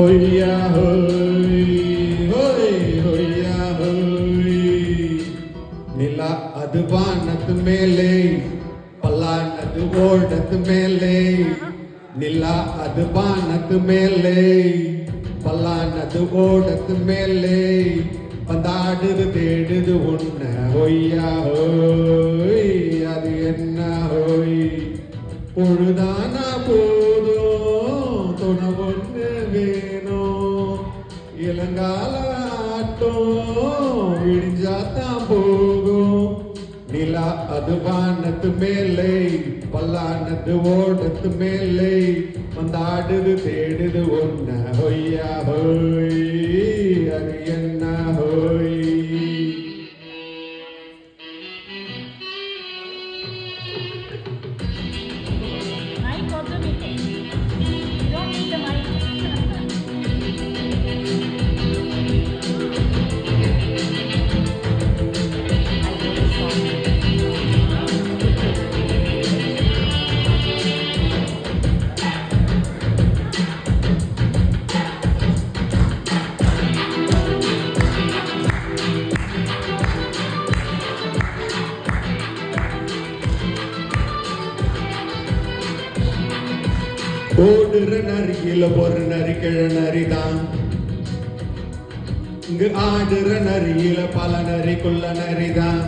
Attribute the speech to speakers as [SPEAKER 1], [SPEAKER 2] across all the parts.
[SPEAKER 1] ஹொய்யா ஹொய் ஹொய் ஹொய்யா ஹொய். நிலா அது வானத்து மேலே, பல்லானது ஓடத்து மேலே. நிலா அது வானத்து மேலே, பல்லானது ஓடத்து மேலே. வந்தாடுது தேடுது உன்ன ஹொய்யா ஹோய். அது என்ன ஹோய்? பொழுதானா போதும் துணை ஒன்று வேணும். இளங்கால ஆட்டம் விடிஞ்சாத்தான் போகும். நிலா அது வானத்து மேலே, பல்லானது ஓடத்து மேலே. வந்தாடுது தேடுது ஒன்ன ஹொய்யா ஹோய். அது என்ன ஹோய்?
[SPEAKER 2] Mic or the meeting? You don't need the mic.
[SPEAKER 1] ஓடுற நரியில ஒரு நரி கிழநரிதான். இங்கு ஆடுற நரியில பல நரிக்குள்ள நரிதான்.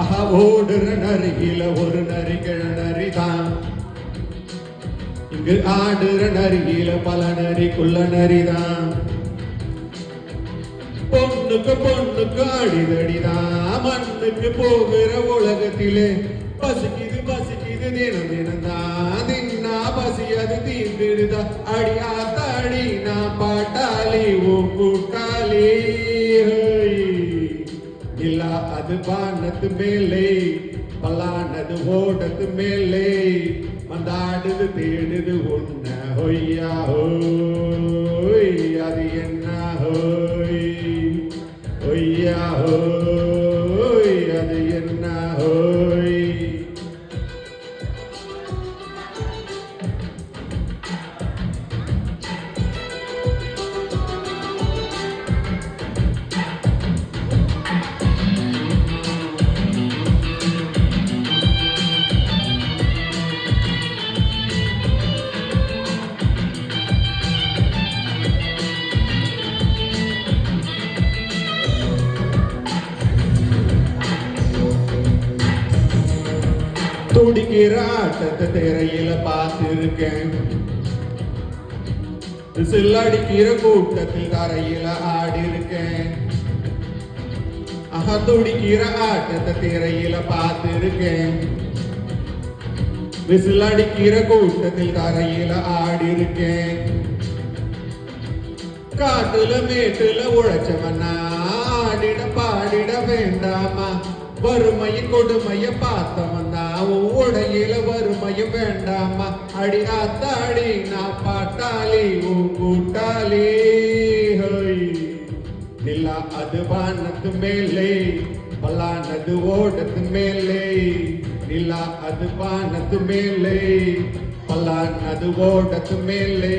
[SPEAKER 1] ஆஹா, ஓடுற நரியில ஒரு நரி கிழநரிதான். இங்கு ஆடுற நரியில பல நரிக்குள்ள நரிதான். பொண்ணுக்கு பொண்ணுக்கு அடிதடிதான். மண்ணுக்கு போகிற உலகத்திலே பசிக்குது பசிக்குது தினம் தினம்தான். தின்னா பசி அது தீர்ந்துடுதா? அடியாத்தாடி நான் பாட்டாளி ஓ கூட்டாளி. நிலா அது வானத்து மேலே, பல்லானது ஓடத்து மேலே. வந்தாடுது தேடுது உன்ன ஹொய்யா ஹோய். அது என்ன ஹோய்? ஹொய்யா ஹோய். அது என்ன ஹோய்? துடிக்கிற ஆட்டத்தை திரையில பார்த்திருக்கேன். சில்லடிக்கிற கூட்டத்தில் தரையில ஆடி இருக்கேன். துடிக்கிற ஆட்டத்தை திரையில பார்த்திருக்கேன். விசில் அடிக்கிற கூட்டத்தில் தரையில ஆடி இருக்கேன். காட்டுல மேட்டுல உழைச்சவனா ஆடிட பாடிட வேண்டாமா? வறுமையின் கொடுமைய பார்த்தவன் உடையில வறுமையும் வேண்டாமா? அடி ஆத்தாடி நான் பாட்டாளி ஓ கூட்டாளி. நிலா அது வானத்து மேலே, பல்லானது ஓடத்து மேலே. நிலா அது வானத்து மேலே, பல்லானது ஓடத்து மேலே.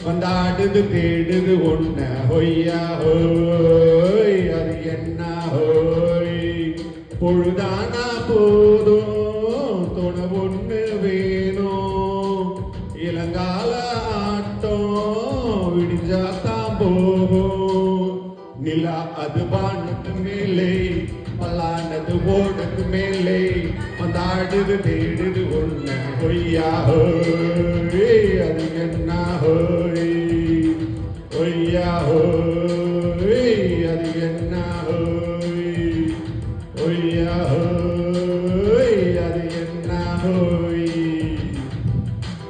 [SPEAKER 1] வந்தாடுது தேடுது ஒன்ன ஹொய்யா ஹோய். அது என்ன ஹோய்? பொழுதானா போதும் துணை ஒன்று வேணும். இளங்கால ஆட்டம் விடிஞ்சாத்தான் போகும். நிலா அது வானத்து மேலே, பல்லானது ஓடத்து மேலே. வந்தாடுது தேடுது ஒன்ன ஹொய்யா ஹோய். அது என்ன ஹோய்? ஹொய்யா ஹோய். அது என்ன ஹோய்? ஹொய்யா ஹோய். அது என்ன ஹோய்?